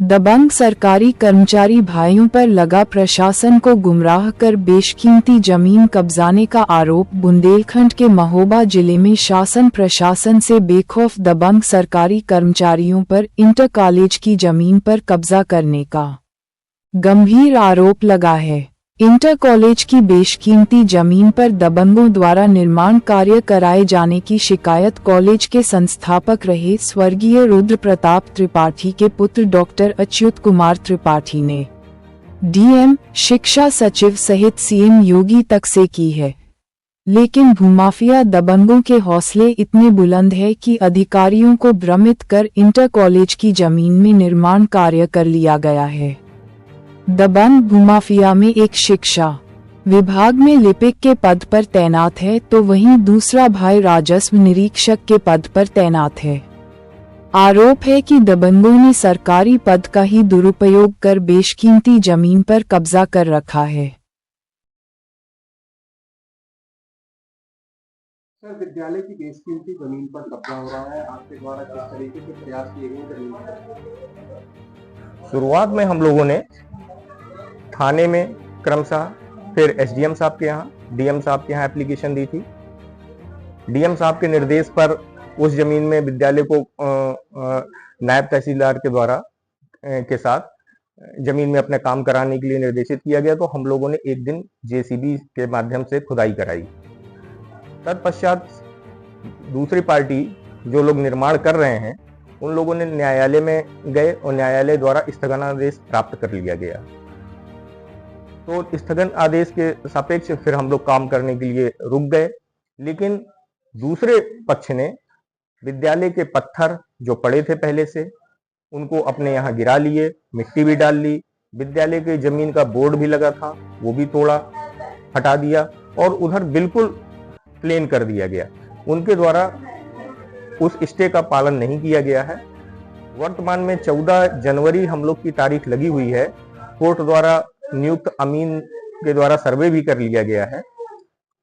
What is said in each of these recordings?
दबंग सरकारी कर्मचारी भाइयों पर लगा प्रशासन को गुमराह कर बेशकीमती जमीन कब्जाने का आरोप। बुंदेलखंड के महोबा जिले में शासन प्रशासन से बेखौफ दबंग सरकारी कर्मचारियों पर इंटर कॉलेज की जमीन पर कब्जा करने का गंभीर आरोप लगा है। इंटर कॉलेज की बेशकीमती जमीन पर दबंगों द्वारा निर्माण कार्य कराए जाने की शिकायत कॉलेज के संस्थापक रहे स्वर्गीय रुद्र प्रताप त्रिपाठी के पुत्र डॉक्टर अच्युत कुमार त्रिपाठी ने डीएम, शिक्षा सचिव सहित सीएम योगी तक से की है। लेकिन भूमाफिया दबंगों के हौसले इतने बुलंद है कि अधिकारियों को भ्रमित कर इंटर कॉलेज की जमीन में निर्माण कार्य कर लिया गया है। दबंग भूमाफिया में एक शिक्षा विभाग में लिपिक के पद पर तैनात है तो वहीं दूसरा भाई राजस्व निरीक्षक के पद पर तैनात है। आरोप है कि दबंगों ने सरकारी पद का ही दुरुपयोग कर बेशकीमती जमीन पर कब्जा कर रखा है। सर, विद्यालय की बेशकीमती जमीन पर कब्जा हो रहा है, आपके द्वारा किस तरीके के प्रयास किए गए जमीन पर? शुरुआत में हम लोगों ने थाने में क्रमशः, फिर एसडीएम साहब के यहाँ, डीएम साहब के यहाँ एप्लीकेशन दी थी। डीएम साहब के निर्देश पर उस जमीन में विद्यालय को नायब तहसीलदार के द्वारा के साथ जमीन में अपने काम कराने के लिए निर्देशित किया गया। तो हम लोगों ने एक दिन जेसीबी के माध्यम से खुदाई कराई। तत्पश्चात दूसरी पार्टी जो लोग निर्माण कर रहे हैं उन लोगों ने न्यायालय में गए और न्यायालय द्वारा स्थगनादेश प्राप्त कर लिया गया। तो स्थगन आदेश के सापेक्ष फिर हम लोग काम करने के लिए रुक गए। लेकिन दूसरे पक्ष ने विद्यालय के पत्थर जो पड़े थे पहले से उनको अपने यहाँ गिरा लिए, मिट्टी भी डाल ली। विद्यालय के जमीन का बोर्ड भी लगा था वो भी तोड़ा, हटा दिया और उधर बिल्कुल प्लेन कर दिया गया। उनके द्वारा उस स्टे का पालन नहीं किया गया है। वर्तमान में 14 जनवरी हम लोग की तारीख लगी हुई है। कोर्ट द्वारा नियुक्त अमीन के द्वारा सर्वे भी कर लिया गया है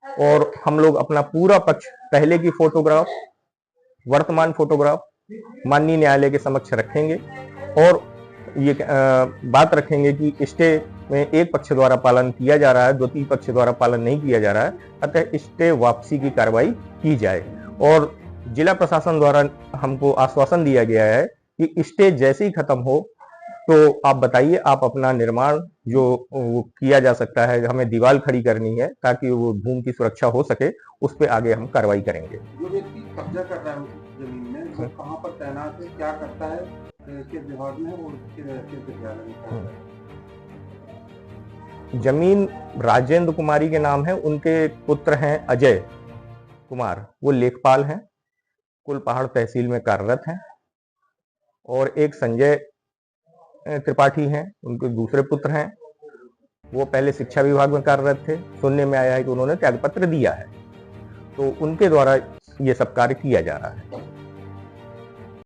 और हम लोग अपना पूरा पक्ष, पहले की फोटोग्राफ, वर्तमान फोटोग्राफ माननीय न्यायालय के समक्ष रखेंगे और ये बात रखेंगे कि स्टे में एक पक्ष द्वारा पालन किया जा रहा है, द्वितीय पक्ष द्वारा पालन नहीं किया जा रहा है, अतः स्टे वापसी की कार्रवाई की जाए। और जिला प्रशासन द्वारा हमको आश्वासन दिया गया है कि स्टे जैसे ही खत्म हो तो आप बताइए, आप अपना निर्माण जो किया जा सकता है, हमें दीवार खड़ी करनी है ताकि वो भूमि की सुरक्षा हो सके, उस पे आगे हम कार्रवाई करेंगे। जो व्यक्ति कब्जा कर रहा है उस जमीन में, वो कहाँ पर तैनात है, क्या करता है, किस विभाग में है और किस विद्यालय में है? जमीन राजेंद्र कुमारी के नाम है, उनके पुत्र हैं अजय कुमार, वो लेखपाल हैं, कुलपहाड़ तहसील में कार्यरत हैं। और एक संजय त्रिपाठी हैं, उनके दूसरे पुत्र हैं, वो पहले शिक्षा विभाग में कार्यरत थे। सुनने में आया है कि उन्होंने त्यागपत्र दिया है, तो उनके द्वारा ये सब कार्य किया जा रहा है।